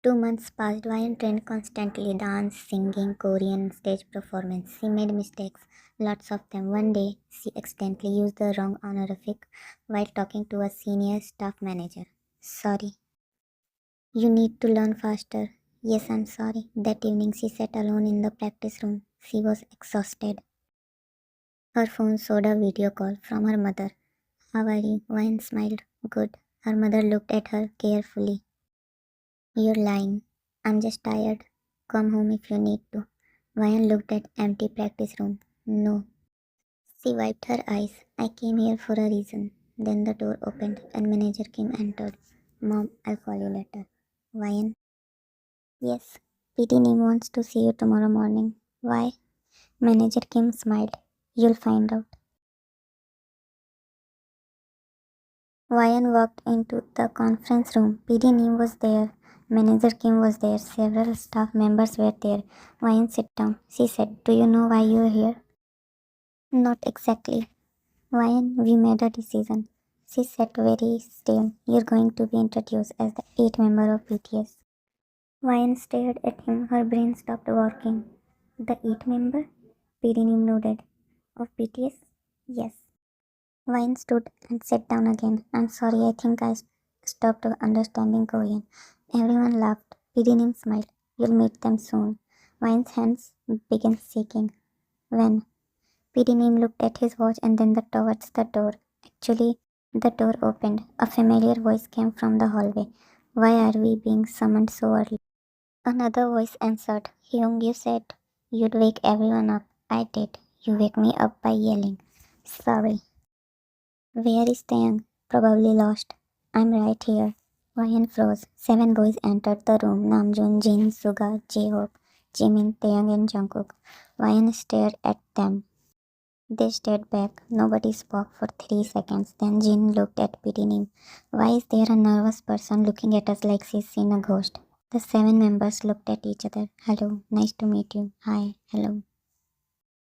2 months passed. Ryan trained constantly dance, singing, Korean stage performance. She made mistakes, lots of them. One day, she accidentally used the wrong honorific while talking to a senior staff manager. Sorry. You need to learn faster. Yes, I'm sorry. That evening, she sat alone in the practice room. She was exhausted. Her phone showed a video call from her mother. How are you? Ryan smiled. Good. Her mother looked at her carefully. You're lying. I'm just tired. Come home if you need to. Ryan looked at empty practice room. No. She wiped her eyes. I came here for a reason. Then the door opened and manager Kim entered. Mom, I'll call you later. Ryan? Yes. PT Neem wants to see you tomorrow morning. Why? Manager Kim smiled. You'll find out. Ryan walked into the conference room. PD Neem was there. Manager Kim was there. Several staff members were there. Ryan, sit down. She said, do you know why you are here? Not exactly. Ryan, we made a decision. She sat very still. You're going to be introduced as the 8th member of BTS. Ryan stared at him. Her brain stopped working. The 8th member? PD Neem nodded. Of BTS? Yes. Vine stood and sat down again. I'm sorry, I think I stopped understanding Korean. Everyone laughed. Pidinin smiled. You'll meet them soon. Vine's hands began shaking. When? Pidinin looked at his watch and then towards the door. Actually, the door opened. A familiar voice came from the hallway. Why are we being summoned so early? Another voice answered. Hyung, you said you'd wake everyone up. I did. You wake me up by yelling. Sorry. Where is Taeyang? Probably lost. I'm right here. Ryan froze. 7 boys entered the room. Namjoon, Jin, Suga, J-Hope, Jimin, Taeyang and Jungkook. Ryan stared at them. They stared back. Nobody spoke for 3 seconds. Then Jin looked at Pitinim. Why is there a nervous person looking at us like she's seen a ghost? The 7 members looked at each other. Hello, nice to meet you. Hi, hello.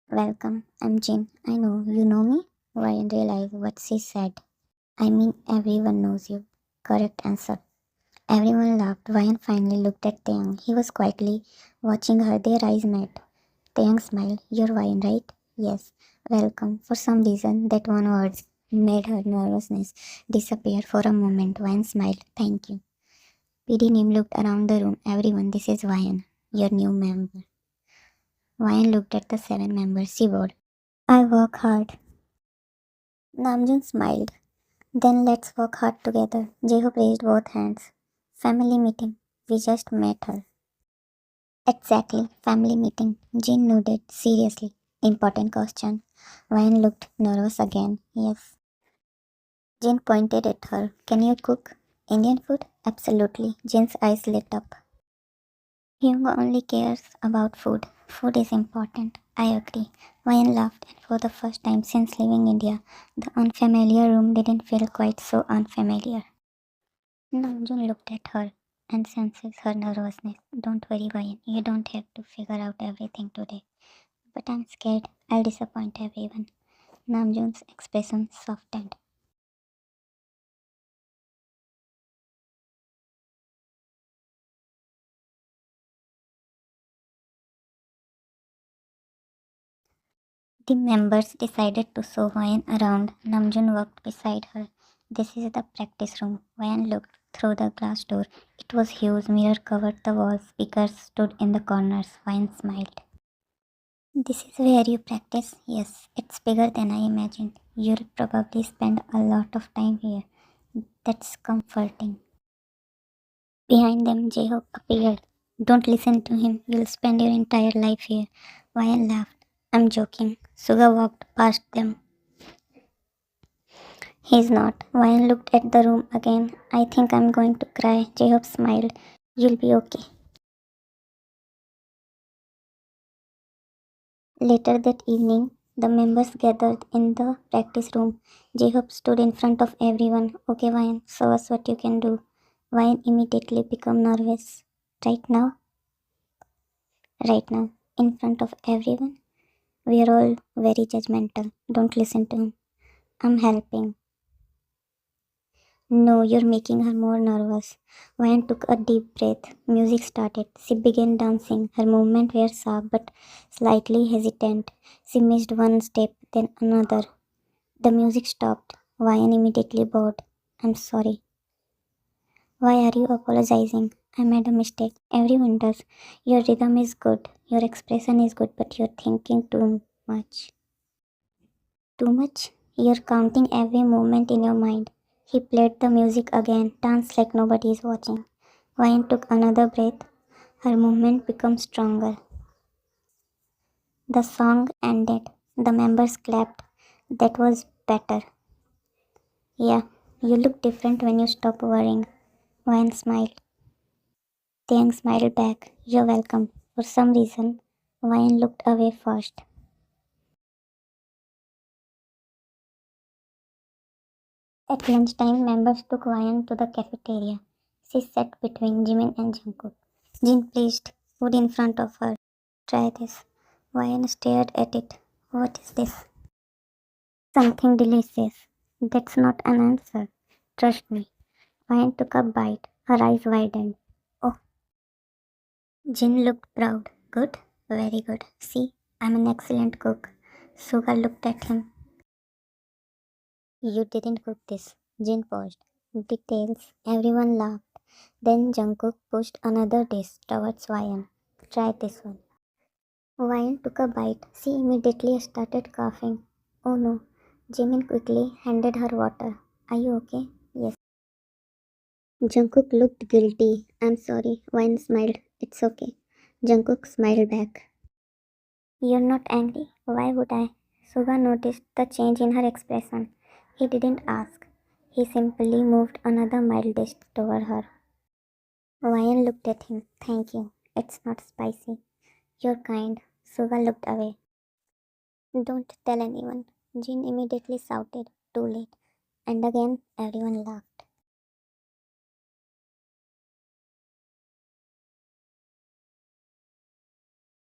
Welcome, I'm Jin. I know, you know me? Ryan realized what she said. I mean, everyone knows you. Correct answer. Everyone laughed. Ryan finally looked at Taeyang. He was quietly watching her. Their eyes met. Taeyang smiled. You're Ryan, right? Yes. Welcome. For some reason, that one word made her nervousness disappear for a moment. Ryan smiled. Thank you. PD Nim looked around the room. Everyone, this is Ryan, your new member. Ryan looked at the 7 members. She bowed. I work hard. Namjoon smiled. Then let's work hard together. Jehope raised both hands. Family meeting. We just met her. Exactly, family meeting. Jin nodded seriously. Important question. Ryan looked nervous again. Yes. Jin pointed at her. Can you cook? Indian food? Absolutely. Jin's eyes lit up. Hyung only cares about food. Food is important. I agree. Ryan laughed, and for the first time since leaving India, the unfamiliar room didn't feel quite so unfamiliar. Namjoon looked at her and senses her nervousness. Don't worry, Ryan. You don't have to figure out everything today. But I'm scared I'll disappoint everyone. Namjoon's expression softened. The members decided to show Ryan around. Namjoon walked beside her. This is the practice room. Ryan looked through the glass door. It was huge. Mirror covered the walls. Speakers stood in the corners. Ryan smiled. This is where you practice? Yes, it's bigger than I imagined. You'll probably spend a lot of time here. That's comforting. Behind them, J-Hope appeared. Don't listen to him. You'll spend your entire life here. Ryan laughed. I'm joking. Suga walked past them. He's not. Ryan looked at the room again. I think I'm going to cry. J-Hope smiled. You'll be okay. Later that evening, the members gathered in the practice room. J-Hope stood in front of everyone. Okay, Ryan, show us what you can do. Ryan immediately became nervous. Right now? Right now. In front of everyone? We're all very judgmental. Don't listen to him. I'm helping. No, you're making her more nervous. Ryan took a deep breath. Music started. She began dancing. Her movements were sharp but slightly hesitant. She missed one step, then another. The music stopped. Ryan immediately bowed. I'm sorry. Why are you apologizing? I made a mistake. Everyone does. Your rhythm is good. Your expression is good, but you're thinking too much. Too much? You're counting every movement in your mind. He played the music again, danced like nobody is watching. Ryan took another breath. Her movement became stronger. The song ended. The members clapped. That was better. Yeah, you look different when you stop worrying. Ryan smiled. Tiang smiled back. You're welcome. For some reason, Ryan looked away first. At lunchtime, members took Ryan to the cafeteria. She sat between Jimin and Jungkook. Jin placed food in front of her. Try this. Ryan stared at it. What is this? Something delicious. That's not an answer. Trust me. Ryan took a bite. Her eyes widened. Oh, Jin looked proud. Good? Very good. See, I'm an excellent cook. Suga looked at him. You didn't cook this. Jin paused. Details. Everyone laughed. Then Jungkook pushed another dish towards Ryan. Try this one. Ryan took a bite. She immediately started coughing. Oh no. Jimin quickly handed her water. Are you okay? Yes. Jungkook looked guilty. I'm sorry. Ryan smiled. It's okay. Jungkook smiled back. You're not angry? Why would I? Suga noticed the change in her expression. He didn't ask. He simply moved another mild dish toward her. Ryan looked at him. Thank you. It's not spicy. You're kind. Suga looked away. Don't tell anyone. Jin immediately shouted. Too late. And again, everyone laughed.